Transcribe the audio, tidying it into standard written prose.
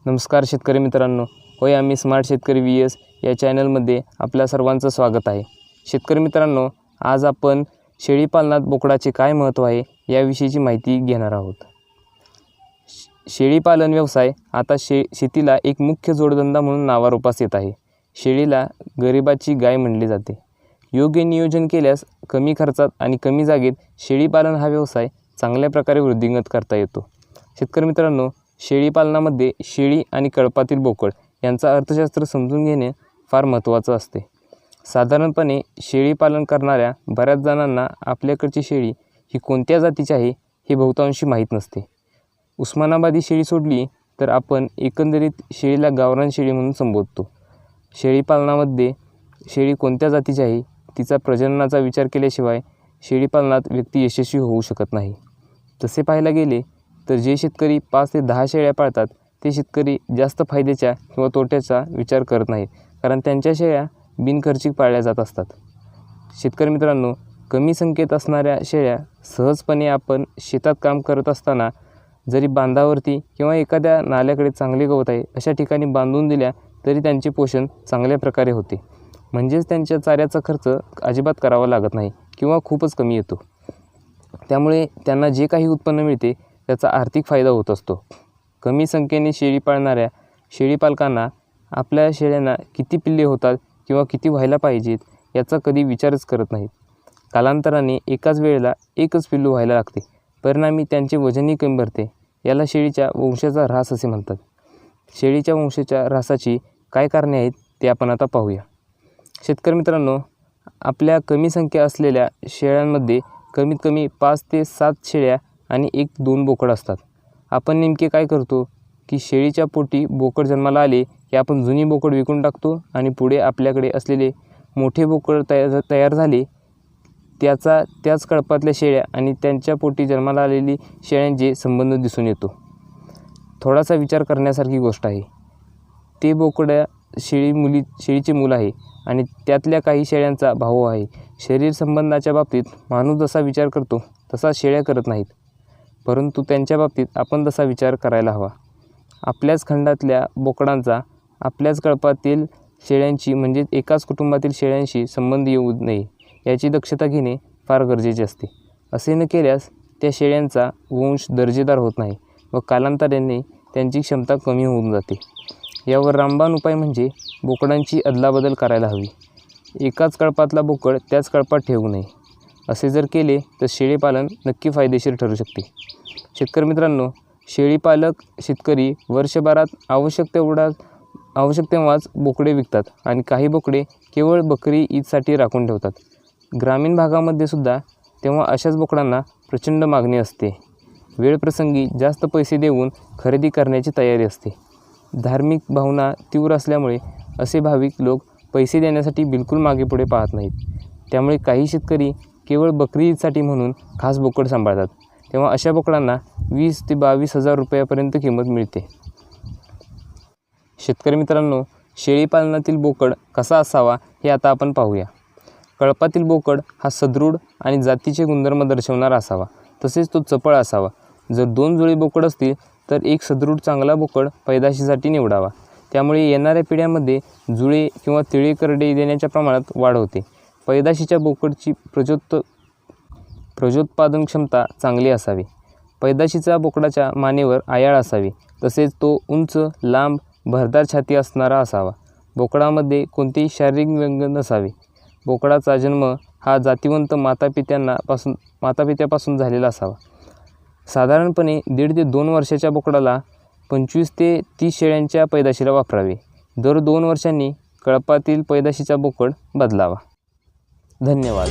नमस्कार शेतकरी मित्रांनो, होय आम्ही स्मार्ट शेतकरी VS या चॅनलमध्ये आपल्या सर्वांचं स्वागत आहे। शेतकरी मित्रांनो, आज आपण शेळी पालनात बोकडाचे काय महत्त्व आहे याविषयीची माहिती घेणार आहोत। शेळी पालन व्यवसाय आता शेतीला एक मुख्य जोडधंदा म्हणून नावारूपास येत आहे। शेळीला गरिबाची गाय म्हणले जाते। योग्य नियोजन केल्यास कमी खर्चात आणि कमी जागेत शेळी पालन हा व्यवसाय चांगल्या प्रकारे वृद्धिंगत करता येतो। शेतकरी मित्रांनो, शेळी पालनामध्ये शेळी आणि कळपातील बोकड यांचा अर्थशास्त्र समजून घेणे फार महत्त्वाचं असते। साधारणपणे शेळी पालन करणाऱ्या बऱ्याच जणांना आपल्याकडची शेळी ही कोणत्या जातीची आहे हे बहुतांशी माहीत नसते। उस्मानाबादी शेळी सोडली तर आपण एकंदरीत शेळीला गावरान शेळी म्हणून संबोधतो। शेळी पालनामध्ये शेळी कोणत्या जातीची आहे तिचा प्रजननाचा विचार केल्याशिवाय शेळी पालनात व्यक्ती यशस्वी होऊ शकत नाही। तसे पाहायला गेले तर जे शेतकरी 5 ते 10 शेळ्या पाळतात ते शेतकरी जास्त फायद्याच्या किंवा तोट्याचा विचार करत नाहीत, कारण त्यांच्या शेळ्या बिनखर्चिक पाळल्या जात असतात। शेतकरी मित्रांनो, कमी संख्येत असणाऱ्या शेळ्या सहजपणे आपण शेतात काम करत असताना जरी बांधावरती किंवा एखाद्या नाल्याकडे चांगले गवत आहे अशा ठिकाणी बांधून दिल्या तरी त्यांचे पोषण चांगल्या प्रकारे होते। म्हणजेच त्यांच्या चाऱ्याचा खर्च अजिबात करावा लागत नाही किंवा खूपच कमी येतो। त्यामुळे त्यांना जे काही उत्पन्न मिळते त्याचा आर्थिक फायदा होत असतो। कमी संख्येने शेळी पाळणाऱ्या शेळी पालकांना आपल्या शेळ्यांना किती पिल्ले होतात किंवा किती व्हायला पाहिजेत याचा कधी विचारच करत नाहीत। कालांतराने एकाच वेळेला एकच पिल्लू व्हायला लागते, परिणामी त्यांचे वजनही कमी भरते। याला शेळीच्या वंशाचा ऱ्हास असे म्हणतात। शेळीच्या वंशाच्या ऱ्हासाची काय कारणे आहेत ते आपण आता पाहूया। शेतकरी मित्रांनो, आपल्या कमी संख्या असलेल्या शेळ्यांमध्ये कमीत कमी 5 ते 7 शेळ्या आणि 1-2 बोकड असतात। आपण नेमके काय करतो की शेळीच्या पोटी बोकड जन्माला आले की आपण जुनी बोकड विकून टाकतो आणि पुढे आपल्याकडे असलेले मोठे बोकड तयार झाले त्याच कळपातल्या शेळ्या आणि त्यांच्या पोटी जन्माला आलेली शेळ्यांचे संबंध दिसून येतो। थोडासा विचार करण्यासारखी गोष्ट आहे। ते बोकड्या शेळीचे मूल आहे आणि त्यातल्या काही शेळ्यांचा भाऊ आहे। शरीर संबंधाच्या बाबतीत माणूस जसा विचार करतो तसा शेळ्या करत नाहीत, परंतु त्यांच्या बाबतीत आपण तसा विचार करायला हवा। आपल्याच खंडातल्या बोकडांचा आपल्याच कळपातील शेळ्यांशी म्हणजे एकाच कुटुंबातील शेळ्यांशी संबंध येऊ नये याची दक्षता घेणे फार गरजेचे असते। असे न केल्यास त्या शेळ्यांचा वंश दर्जेदार होत नाही व कालांतराने त्यांची क्षमता कमी होऊन जाते। यावर रामबाण उपाय म्हणजे बोकडांची अदलाबदल करायला हवी। एकाच कळपातला बोकड त्याच कळपात ठेवू नये। असे जर केले तर शेळीपालन नक्की फायदेशीर ठरू शकते। शेतकरी मित्रांनो, शेळीपालक शेतकरी वर्षभरात आवश्यक तेव्हाच बोकडे विकतात आणि काही बोकडे केवळ बकरी ईदसाठी राखून ठेवतात। ग्रामीण भागामध्ये सुद्धा तेव्हा अशाच बोकडांना प्रचंड मागणी असते। वेळप्रसंगी जास्त पैसे देऊन खरेदी करण्याची तयारी असते। धार्मिक भावना तीव्र असल्यामुळे असे भाविक लोक पैसे देण्यासाठी बिलकुल मागे पुढे पाहत नाहीत। त्यामुळे काही शेतकरी केवळ बकरी ईदसाठी म्हणून खास बोकड सांभाळतात। तेव्हा अशा बोकडांना 20 ते 22 हजार रुपयापर्यंत किंमत मिळते। शेतकरी मित्रांनो, शेळी पालनातील बोकड कसा असावा हे आता आपण पाहूया। कळपातील बोकड हा सदृढ आणि जातीचे गुणधर्म दर्शवणारा असावा, तसेच तो चपळ असावा। जर 2 जुळी बोकड असतील तर एक सदृढ चांगला बोकड पैदाशीसाठी निवडावा। त्यामुळे येणाऱ्या पिढ्यांमध्ये जुळे किंवा तिळे करडे देण्याच्या प्रमाणात वाढ होते। पैदाशीच्या बोकडची प्रजोत्पादन क्षमता चांगली असावी। पैदाशीच्या बोकडाच्या मानेवर आयाळ असावी, तसेच तो उंच, लांब, भरदार छाती असणारा असावा। बोकडामध्ये कोणतेही शारीरिक व्यंग नसावे। बोकडाचा जन्म हा जातिवंत मातापित्यापासून झालेला असावा। साधारणपणे 1.5 ते 2 वर्षाच्या बोकडाला 25 ते 30 शेळ्यांच्या पैदाशीला वापरावे। दर 2 वर्षांनी कळपातील पैदाशीचा बोकड बदलावा। धन्यवाद।